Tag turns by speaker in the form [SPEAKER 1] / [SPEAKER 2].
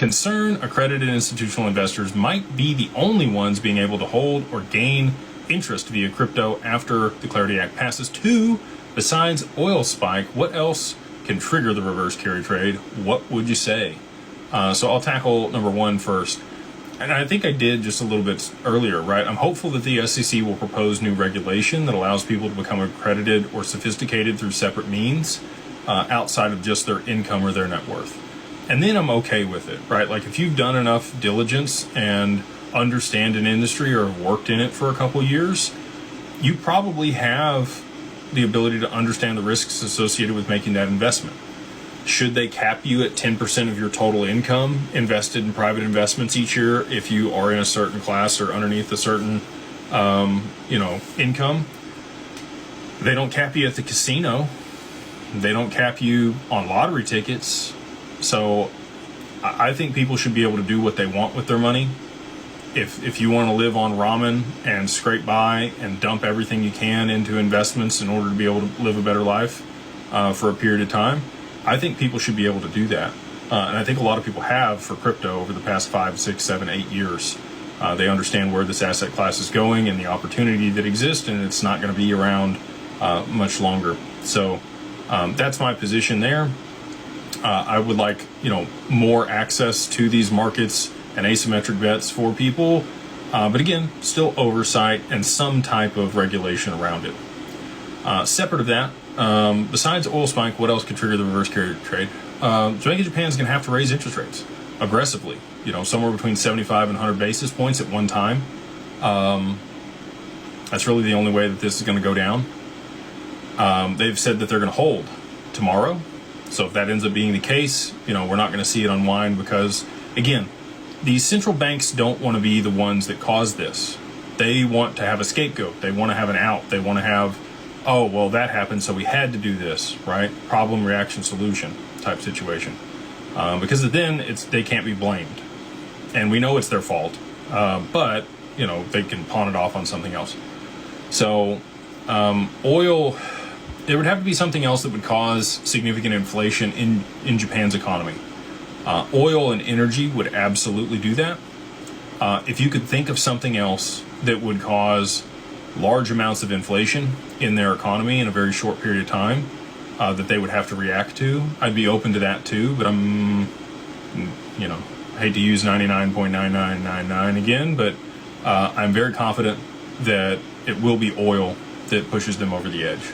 [SPEAKER 1] Concern accredited institutional investors might be the only ones being able to hold or gain interest via crypto after the Clarity Act passes. 2, besides oil spike, what else can trigger the reverse carry trade? What would you say? So I'll tackle number 1 first. And I think I did just a little bit earlier, right? I'm hopeful that the SEC will propose new regulation that allows people to become accredited or sophisticated through separate means outside of just their income or their net worth. And then I'm okay with it, right? Like if you've done enough diligence and understand an industry or have worked in it for a couple years, you probably have the ability to understand the risks associated with making that investment. Should they cap you at 10% of your total income invested in private investments each year if you are in a certain class or underneath a certain, income? They don't cap you at the casino. They don't cap you on lottery tickets. So I think people should be able to do what they want with their money. If you want to live on ramen and scrape by and dump everything you can into investments in order to be able to live a better life for a period of time, I think people should be able to do that. And I think a lot of people have for crypto over the past 5, 6, 7, 8 years. They understand where this asset class is going and the opportunity that exists, and it's not going to be around much longer. So that's my position there. I would like, more access to these markets and asymmetric bets for people. But again, still oversight and some type of regulation around it. Separate of that, besides oil spike, what else could trigger the reverse carry trade? Jamaica Japan's going to have to raise interest rates aggressively, somewhere between 75 and 100 basis points at one time. That's really the only way that this is going to go down. They've said that they're going to hold tomorrow. So if that ends up being the case, we're not going to see it unwind because, again, these central banks don't want to be the ones that cause this. They want to have a scapegoat. They want to have an out. They want to have, oh, well, that happened, so we had to do this, right? Problem, reaction, solution type situation. Because then they can't be blamed. And we know it's their fault. But, they can pawn it off on something else. So oil, there would have to be something else that would cause significant inflation in Japan's economy. Oil and energy would absolutely do that. If you could think of something else that would cause large amounts of inflation in their economy in a very short period of time that they would have to react to, I'd be open to that too. But I hate to use 99.9999 again, but I'm very confident that it will be oil that pushes them over the edge.